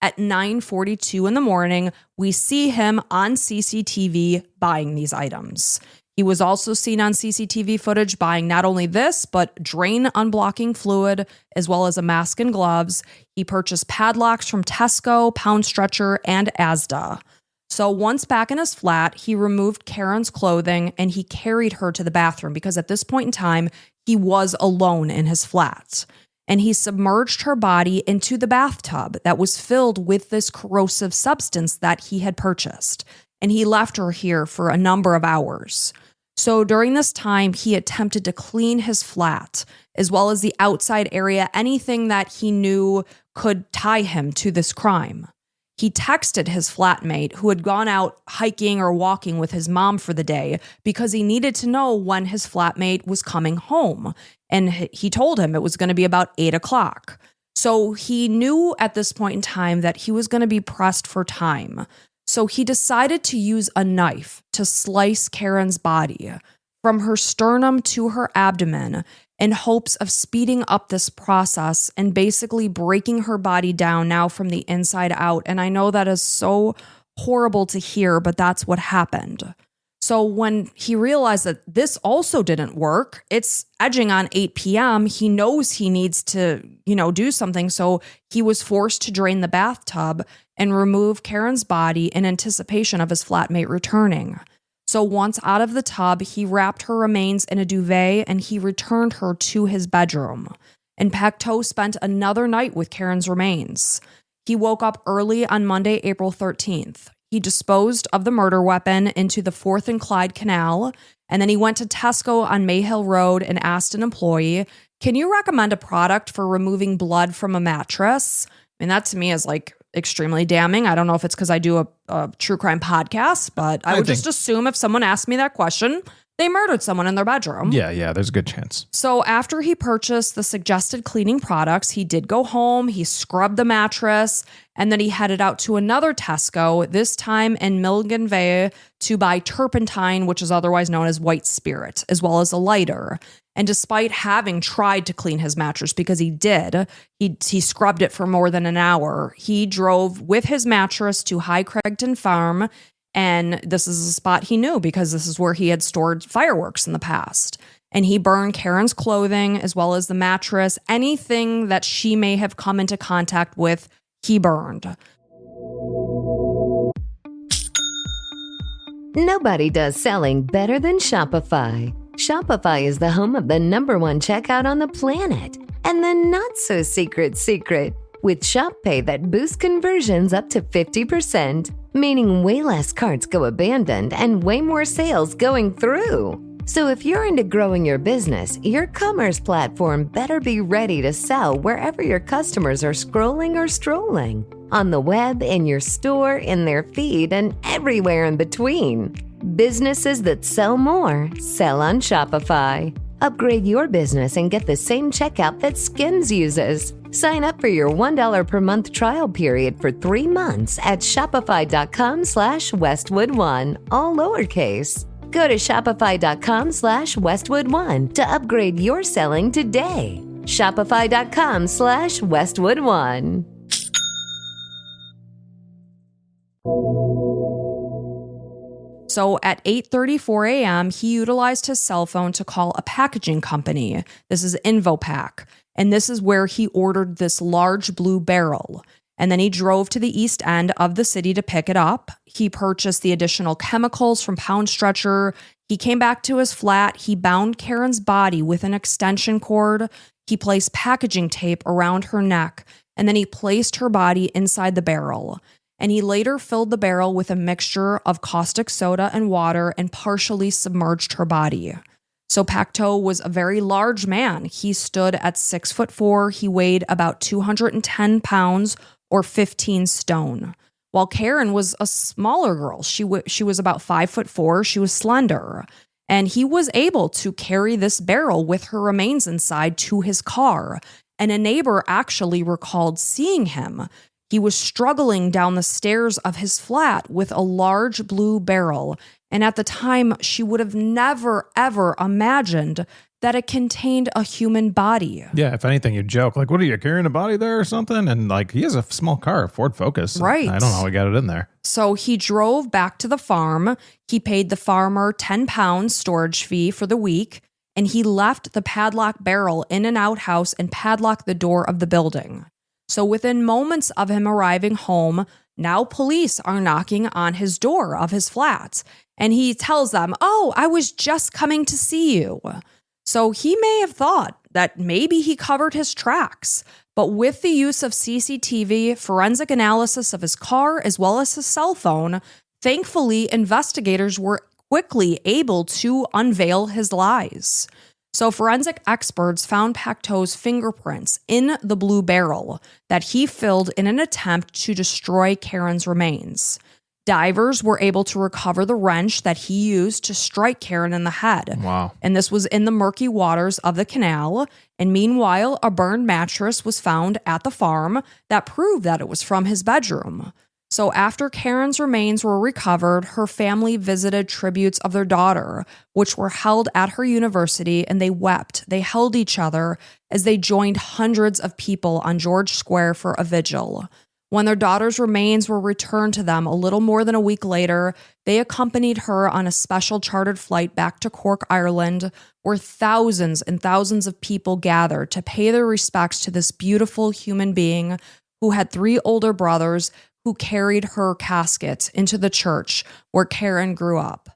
Speaker 2: at 9:42 in the morning. We see him on CCTV buying these items. He was also seen on CCTV footage buying not only this, but drain unblocking fluid, as well as a mask and gloves. He purchased padlocks from Tesco, Pound Stretcher, and Asda. So once back in his flat, he removed Karen's clothing and he carried her to the bathroom because at this point in time, he was alone in his flat. And he submerged her body into the bathtub that was filled with this corrosive substance that he had purchased. And he left her here for a number of hours. So during this time, he attempted to clean his flat, as well as the outside area, anything that he knew could tie him to this crime. He texted his flatmate, who had gone out hiking or walking with his mom for the day, because he needed to know when his flatmate was coming home. And he told him it was going to be about 8 o'clock. So he knew at this point in time that he was going to be pressed for time. So he decided to use a knife to slice Karen's body from her sternum to her abdomen in hopes of speeding up this process and basically breaking her body down now from the inside out. And I know that is so horrible to hear, but that's what happened. So when he realized that this also didn't work, it's edging on 8 p.m. He knows he needs to, do something. So he was forced to drain the bathtub and remove Karen's body in anticipation of his flatmate returning. So once out of the tub, he wrapped her remains in a duvet and he returned her to his bedroom. And Pacto spent another night with Karen's remains. He woke up early on Monday, April 13th. He disposed of the murder weapon into the 4th and Clyde Canal, and then he went to Tesco on Mayhill Road and asked an employee, "Can you recommend a product for removing blood from a mattress?" I mean, that to me is extremely damning. I don't know if it's because I do a true crime podcast, but I would just assume if someone asked me that question, they murdered someone in their bedroom.
Speaker 3: Yeah, there's a good chance.
Speaker 2: So after he purchased the suggested cleaning products, he did go home, he scrubbed the mattress, and then he headed out to another Tesco, this time in Milligan Vale, to buy turpentine, which is otherwise known as white spirit, as well as a lighter. And despite having tried to clean his mattress, because he did, he scrubbed it for more than an hour, he drove with his mattress to High Craigton Farm. And this is a spot he knew because this is where he had stored fireworks in the past. And he burned Karen's clothing as well as the mattress. Anything that she may have come into contact with, he burned.
Speaker 4: Nobody does selling better than Shopify. Shopify is the home of the #1 checkout on the planet. And the not-so-secret with Shop Pay that boosts conversions up to 50%, meaning way less carts go abandoned and way more sales going through. So if you're into growing your business, your commerce platform better be ready to sell wherever your customers are scrolling or strolling. On the web, in your store, in their feed, and everywhere in between. Businesses that sell more, sell on Shopify. Upgrade your business and get the same checkout that Skims uses. Sign up for your $1 per month trial period for 3 months at shopify.com/Westwood1, all lowercase. Go to shopify.com/Westwood1 to upgrade your selling today. Shopify.com/Westwood1.
Speaker 2: So at 8:34 a.m., he utilized his cell phone to call a packaging company. This is InvoPack. And this is where he ordered this large blue barrel. And then he drove to the east end of the city to pick it up. He purchased the additional chemicals from Pound Stretcher. He came back to his flat. He bound Karen's body with an extension cord. He placed packaging tape around her neck. And then he placed her body inside the barrel. And he later filled the barrel with a mixture of caustic soda and water and partially submerged her body. So Pacto was a very large man. He stood at 6'4". He weighed about 210 pounds or 15 stone. While Karen was a smaller girl. She was about 5'4". She was slender. And he was able to carry this barrel with her remains inside to his car. And a neighbor actually recalled seeing him. He was struggling down the stairs of his flat with a large blue barrel. And at the time, she would have never, ever imagined that it contained a human body.
Speaker 3: Yeah, if anything, you joke. Like, what are you, carrying a body there or something? And like, he has a small car, a Ford Focus.
Speaker 2: Right.
Speaker 3: I don't know how he got it in there.
Speaker 2: So he drove back to the farm. He paid the farmer 10 pounds storage fee for the week. And he left the padlock barrel in an outhouse and padlocked the door of the building. So within moments of him arriving home, now police are knocking on his door of his flat. And he tells them, "Oh, I was just coming to see you." So he may have thought that maybe he covered his tracks. But with the use of CCTV, forensic analysis of his car, as well as his cell phone, thankfully, investigators were quickly able to unveil his lies. So forensic experts found Pacto's fingerprints in the blue barrel that he filled in an attempt to destroy Karen's remains. Divers were able to recover the wrench that he used to strike Karen in the head.
Speaker 3: Wow.
Speaker 2: And this was in the murky waters of the canal. And meanwhile, a burned mattress was found at the farm that proved that it was from his bedroom. So after Karen's remains were recovered, her family visited tributes of their daughter, which were held at her university, and they wept. They held each other as they joined hundreds of people on George Square for a vigil. When their daughter's remains were returned to them a little more than a week later, they accompanied her on a special chartered flight back to Cork, Ireland, where thousands and thousands of people gathered to pay their respects to this beautiful human being who had 3 older brothers who carried her casket into the church where Karen grew up.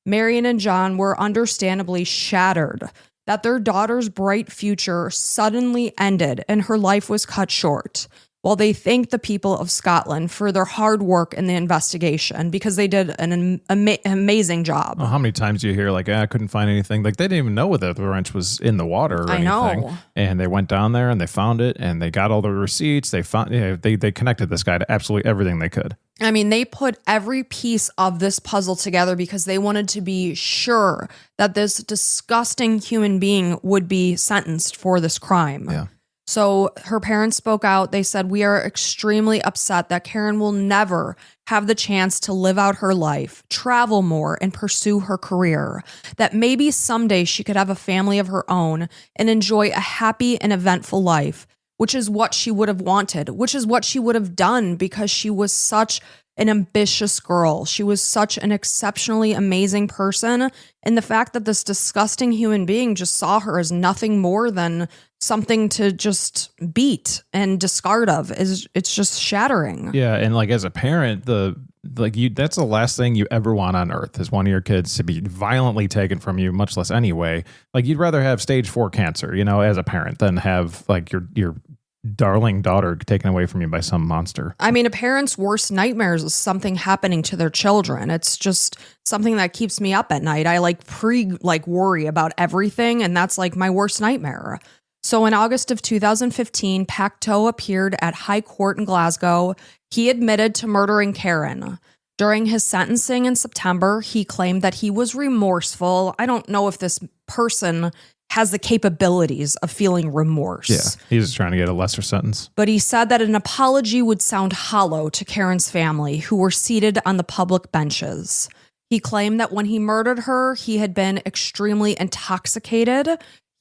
Speaker 2: Marion and John were understandably shattered that their daughter's bright future suddenly ended and her life was cut short, while they thanked the people of Scotland for their hard work in the investigation because they did an amazing job.
Speaker 3: Well, how many times do you hear like, I couldn't find anything? Like, they didn't even know whether the wrench was in the water or anything.
Speaker 2: I know.
Speaker 3: And they went down there and they found it and they got all the receipts. They found, they connected this guy to absolutely everything they could.
Speaker 2: I mean, they put every piece of this puzzle together because they wanted to be sure that this disgusting human being would be sentenced for this crime.
Speaker 3: Yeah.
Speaker 2: So her parents spoke out. They said, "We are extremely upset that Karen will never have the chance to live out her life, travel more, and pursue her career. That maybe someday she could have a family of her own and enjoy a happy and eventful life, which is what she would have wanted, which is what she would have done because she was such an ambitious girl. She was such an exceptionally amazing person. And the fact that this disgusting human being just saw her as nothing more than something to just beat and discard of it's just shattering.
Speaker 3: Yeah. And like, as a parent, that's the last thing you ever want on earth is one of your kids to be violently taken from you, much less anyway. Like you'd rather have stage 4 cancer, as a parent than have like your darling daughter taken away from you by some monster.
Speaker 2: I mean, a parent's worst nightmares is something happening to their children. It's just something that keeps me up at night. I worry about everything, and that's like my worst nightmare. So in August of 2015, Pacto appeared at High Court in Glasgow. He admitted to murdering Karen. During his sentencing in September, he claimed that he was remorseful. I don't know if this person has the capabilities of feeling remorse.
Speaker 3: Yeah, he's just trying to get a lesser sentence.
Speaker 2: But he said that an apology would sound hollow to Karen's family, who were seated on the public benches. He claimed that when he murdered her, he had been extremely intoxicated.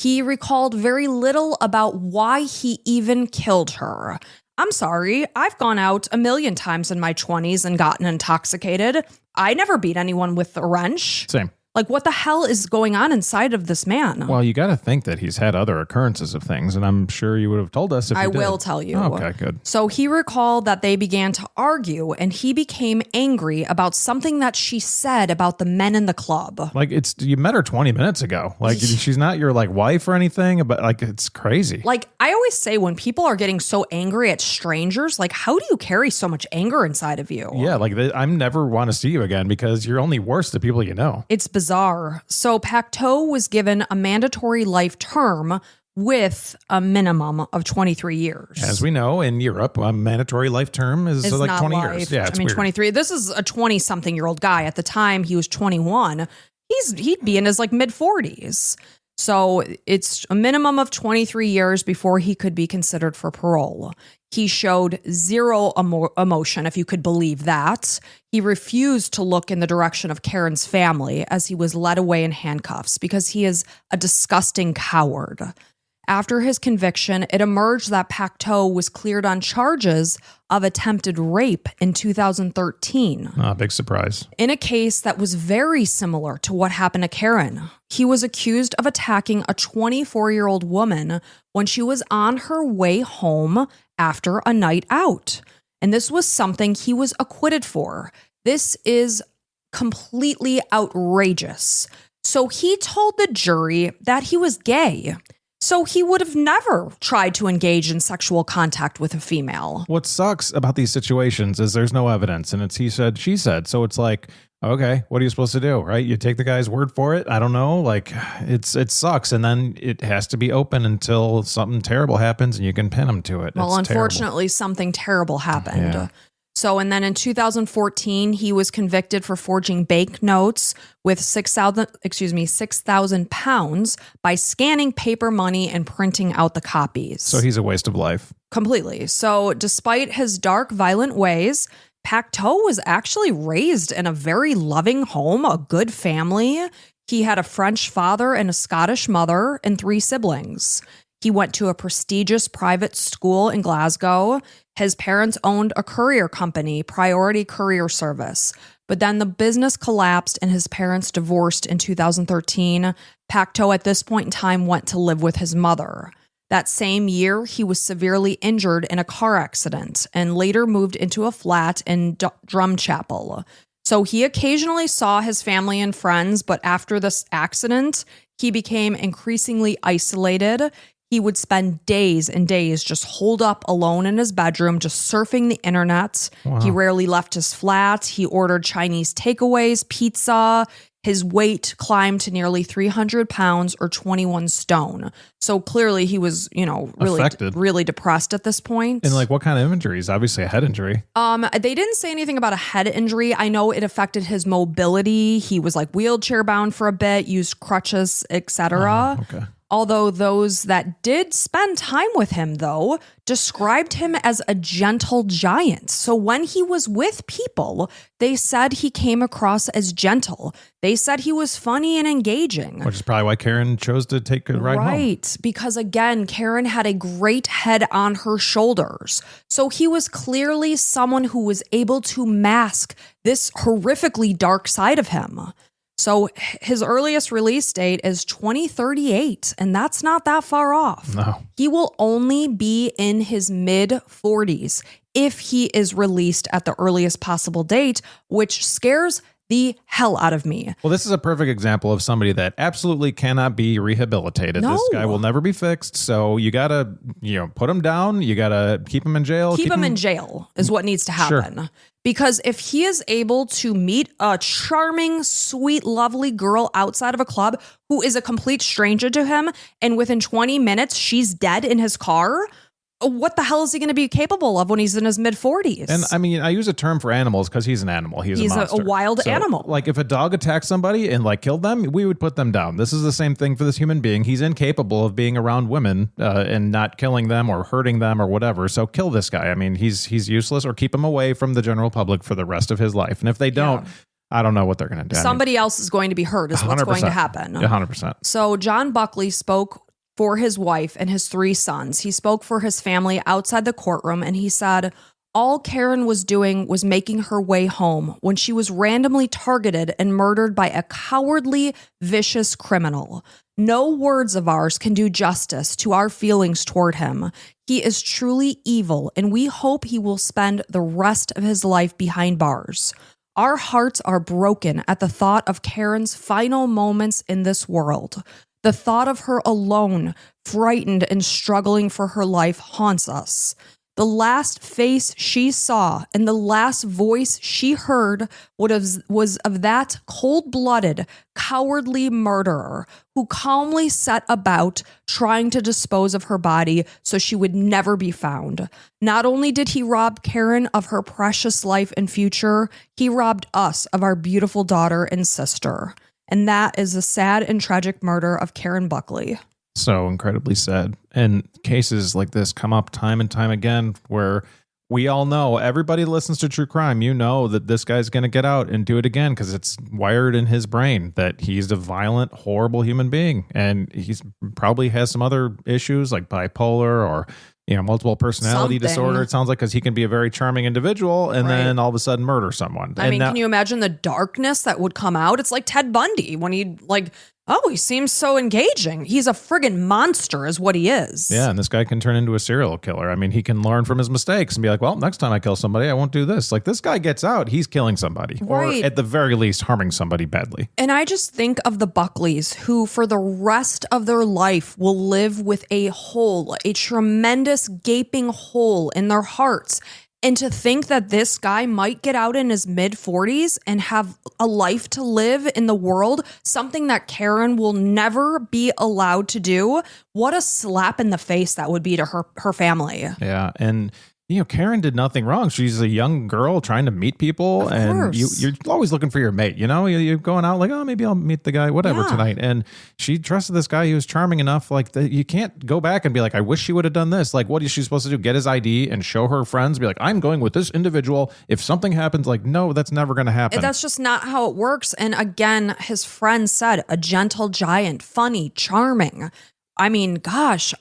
Speaker 2: He recalled very little about why he even killed her. I'm sorry, I've gone out a million times in my 20s and gotten intoxicated. I never beat anyone with a wrench.
Speaker 3: Same.
Speaker 2: Like, what the hell is going on inside of this man?
Speaker 3: Well, you got to think that he's had other occurrences of things, and I'm sure you would have told us if you did.
Speaker 2: I will tell you.
Speaker 3: Okay, good.
Speaker 2: So he recalled that they began to argue, and he became angry about something that she said about the men in the club.
Speaker 3: Like, you met her 20 minutes ago. Like, she's not your, wife or anything, but, it's crazy.
Speaker 2: Like, I always say when people are getting so angry at strangers, how do you carry so much anger inside of you?
Speaker 3: Yeah, I never want to see you again because you're only worse to people you know.
Speaker 2: It's bizarre. So Pacto was given a mandatory life term with a minimum of 23 years.
Speaker 3: As we know, in Europe, a mandatory life term is like
Speaker 2: not
Speaker 3: 20
Speaker 2: life.
Speaker 3: years. Yeah, it's weird.
Speaker 2: 23. This is a 20-something-year-old guy. At the time, he was 21. He'd be in his mid-40s. So it's a minimum of 23 years before he could be considered for parole. He showed zero emotion, if you could believe that. He refused to look in the direction of Karen's family as he was led away in handcuffs because he is a disgusting coward. After his conviction, it emerged that Pacto was cleared on charges of attempted rape in 2013.
Speaker 3: Big surprise.
Speaker 2: In a case that was very similar to what happened to Karen. He was accused of attacking a 24-year-old woman when she was on her way home after a night out. And this was something he was acquitted for. This is completely outrageous. So he told the jury that he was gay. So he would have never tried to engage in sexual contact with a female.
Speaker 3: What sucks about these situations is there's no evidence, and it's he said, she said. So it's like, okay, what are you supposed to do, right? You take the guy's word for it? I don't know. It sucks, and then it has to be open until something terrible happens, and you can pin him to it.
Speaker 2: Well,
Speaker 3: it's
Speaker 2: unfortunately, something terrible happened.
Speaker 3: Yeah.
Speaker 2: So, and then in 2014, he was convicted for forging banknotes with 6,000 pounds by scanning paper money and printing out the copies.
Speaker 3: So he's a waste of life.
Speaker 2: Completely. So despite his dark, violent ways, Pacto was actually raised in a very loving home, a good family. He had a French father and a Scottish mother and 3 siblings. He went to a prestigious private school in Glasgow. His parents owned a courier company, Priority Courier Service. But then the business collapsed and his parents divorced in 2013. Pacto at this point in time went to live with his mother. That same year, he was severely injured in a car accident and later moved into a flat in Drumchapel. So he occasionally saw his family and friends, but after this accident, he became increasingly isolated. He would spend days and days just holed up alone in his bedroom, just surfing the internet.
Speaker 3: Wow.
Speaker 2: He rarely left his flat. He ordered Chinese takeaways, pizza. His weight climbed to nearly 300 pounds or 21 stone. So clearly he was, really depressed at this point.
Speaker 3: And what kind of injuries? Obviously a head injury.
Speaker 2: They didn't say anything about a head injury. I know it affected his mobility. He was wheelchair bound for a bit, used crutches, etc.
Speaker 3: Okay.
Speaker 2: Although those that did spend time with him, though, described him as a gentle giant. So when he was with people, they said he came across as gentle. They said he was funny and engaging.
Speaker 3: Which is probably why Karen chose to take a ride home.
Speaker 2: Right, because again, Karen had a great head on her shoulders. So he was clearly someone who was able to mask this horrifically dark side of him. So his earliest release date is 2038, and that's not that far off.
Speaker 3: No.
Speaker 2: He will only be in his mid-40s if he is released at the earliest possible date, which scares the hell out of me.
Speaker 3: Well, this is a perfect example of somebody that absolutely cannot be rehabilitated.
Speaker 2: No.
Speaker 3: This guy will never be fixed. So you got to, put him down. You got to keep him in jail.
Speaker 2: Keep him in jail is what needs to happen.
Speaker 3: Sure.
Speaker 2: Because if he is able to meet a charming, sweet, lovely girl outside of a club who is a complete stranger to him, and within 20 minutes, she's dead in his car, what the hell is he going to be capable of when he's in his mid-40s?
Speaker 3: And I mean, I use a term for animals because he's an animal. He's a monster.
Speaker 2: a wild
Speaker 3: So,
Speaker 2: animal.
Speaker 3: Like if a dog attacked somebody and killed them, we would put them down. This is the same thing for this human being. He's incapable of being around women and not killing them or hurting them or whatever. So kill this guy. I mean, he's useless, or keep him away from the general public for the rest of his life. And if they don't, I don't know what they're going to do.
Speaker 2: Somebody else is going to be hurt is what's going to happen.
Speaker 3: 100%.
Speaker 2: So John Buckley spoke for his wife and his 3 sons. He spoke for his family outside the courtroom, and he said, all Karen was doing was making her way home when she was randomly targeted and murdered by a cowardly, vicious criminal. No words of ours can do justice to our feelings toward him. He is truly evil, and we hope he will spend the rest of his life behind bars. Our hearts are broken at the thought of Karen's final moments in this world. The thought of her alone, frightened and struggling for her life haunts us. The last face she saw and the last voice she heard was of that cold-blooded, cowardly murderer who calmly set about trying to dispose of her body so she would never be found. Not only did he rob Karen of her precious life and future, he robbed us of our beautiful daughter and sister. And that is the sad and tragic murder of Karen Buckley.
Speaker 3: So incredibly sad. And cases like this come up time and time again where we all know, everybody listens to true crime, that this guy's going to get out and do it again because it's wired in his brain that he's a violent, horrible human being. And he's probably has some other issues like bipolar or multiple personality disorder. It sounds like, because he can be a very charming individual and then all of a sudden murder someone.
Speaker 2: I mean, can you imagine the darkness that would come out? It's like Ted Bundy when he he seems so engaging. He's a friggin' monster is what he is.
Speaker 3: Yeah, and this guy can turn into a serial killer. I mean, he can learn from his mistakes and be like, well, next time I kill somebody, I won't do this. Like, this guy gets out, he's killing somebody.
Speaker 2: Right.
Speaker 3: Or at the very least, harming somebody badly.
Speaker 2: And I just think of the Buckleys, who for the rest of their life will live with a hole, a tremendous gaping hole in their hearts. And to think that this guy might get out in his mid-40s and have a life to live in the world, something that Karen will never be allowed to do, what a slap in the face that would be to her family.
Speaker 3: Yeah, and Karen did nothing wrong. She's a young girl trying to meet people, and you're always looking for your mate. You're going out like, oh, maybe I'll meet the guy, whatever, tonight. And she trusted this guy. He was charming enough. Like, you can't go back and be like, I wish she would have done this. Like, what is she supposed to do? Get his ID and show her friends? Be like, I'm going with this individual. If something happens, like, no, that's never going to happen.
Speaker 2: That's just not how it works. And again, his friend said, a gentle giant, funny, charming. I mean, gosh,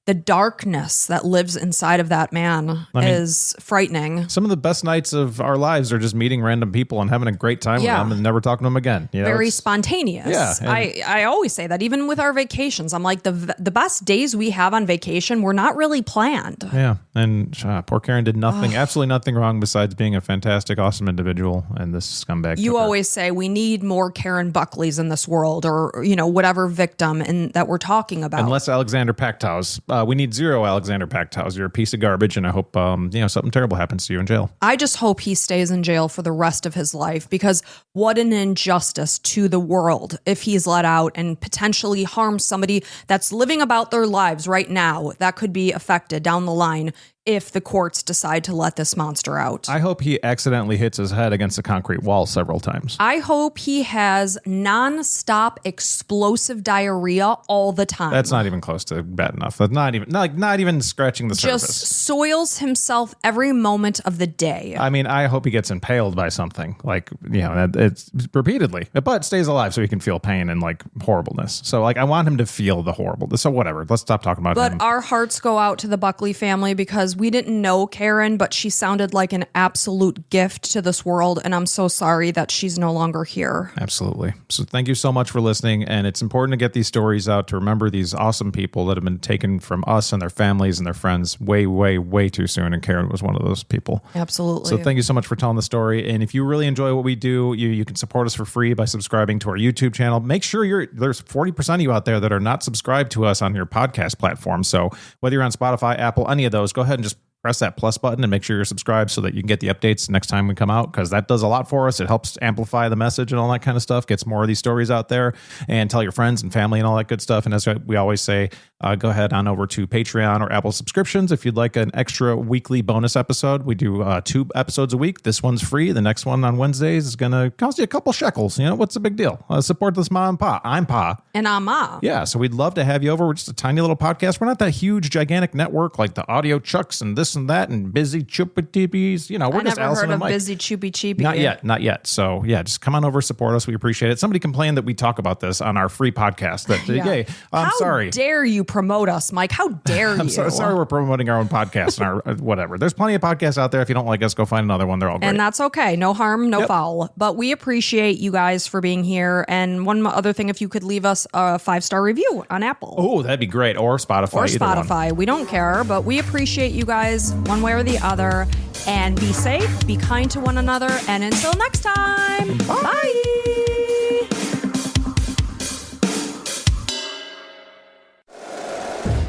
Speaker 2: the darkness that lives inside of that man is frightening.
Speaker 3: Some of the best nights of our lives are just meeting random people and having a great time with them and never talking to them again.
Speaker 2: Very spontaneous.
Speaker 3: Yeah,
Speaker 2: I always say that, even with our vacations. I'm like, the best days we have on vacation were not really planned.
Speaker 3: Yeah, and poor Karen did nothing, absolutely nothing wrong besides being a fantastic, awesome individual, and this scumbag.
Speaker 2: You always say we need more Karen Buckleys in this world, or whatever victim that we're talking about.
Speaker 3: Unless Alexander Pacthouse. We need 0 Alexander Pacthouse. You're a piece of garbage, and I hope something terrible happens to you in jail.
Speaker 2: I just hope he stays in jail for the rest of his life, because what an injustice to the world if he's let out and potentially harms somebody that's living about their lives right now that could be affected down the line if the courts decide to let this monster out.
Speaker 3: I hope he accidentally hits his head against a concrete wall several times.
Speaker 2: I hope he has nonstop explosive diarrhea all the time.
Speaker 3: That's not even close to bad enough. That's not even scratching the surface.
Speaker 2: Just soils himself every moment of the day.
Speaker 3: I mean, I hope he gets impaled by something, it's repeatedly, but stays alive so he can feel pain and horribleness. So I want him to feel the horribleness. So whatever, let's stop talking about him.
Speaker 2: But our hearts go out to the Buckley family, because because we didn't know Karen, but she sounded like an absolute gift to this world. And I'm so sorry that she's no longer here.
Speaker 3: Absolutely. So thank you so much for listening. And it's important to get these stories out to remember these awesome people that have been taken from us and their families and their friends way, way, way too soon. And Karen was one of those people.
Speaker 2: Absolutely.
Speaker 3: So thank you so much for telling the story. And if you really enjoy what we do, you can support us for free by subscribing to our YouTube channel. Make sure there's 40% of you out there that are not subscribed to us on your podcast platform. So whether you're on Spotify, Apple, any of those, go ahead and just press that plus button and make sure you're subscribed so that you can get the updates next time we come out, because that does a lot for us. It helps amplify the message and all that kind of stuff, gets more of these stories out there, and tell your friends and family and all that good stuff. And as we always say, go ahead on over to Patreon or Apple subscriptions if you'd like an extra weekly bonus episode. We do 2 episodes a week. This one's free. The next one on Wednesdays is going to cost you a couple shekels. What's the big deal? Support this mom and pa. I'm Pa.
Speaker 2: And I'm Ma.
Speaker 3: Yeah, so we'd love to have you over. We're just a tiny little podcast. We're not that huge, gigantic network like the Audio Chucks and this and that and Busy Chupa-Teepies. We're just Allison and Mike.
Speaker 2: I never heard of Busy Chupi-Cheepy.
Speaker 3: Not yet. So yeah, just come on over, support us. We appreciate it. Somebody complained that we talk about this on our free podcast. Hey, I'm sorry.
Speaker 2: How dare you promote us, Mike? How dare you?
Speaker 3: I'm sorry we're promoting our own podcast and our whatever. There's plenty of podcasts out there. If you don't like us, go find another one. They're all great.
Speaker 2: And that's okay. No harm, no foul. But we appreciate you guys for being here. And one other thing, if you could leave us a 5-star review on Apple.
Speaker 3: Oh, that'd be great. Or Spotify.
Speaker 2: Or Spotify. We don't care, but we appreciate you guys one way or the other. And be safe, be kind to one another, and until next time, bye.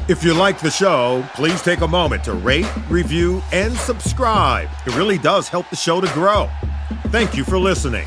Speaker 5: If you like the show, please take a moment to rate, review, and subscribe. It really does help the show to grow. Thank you for listening.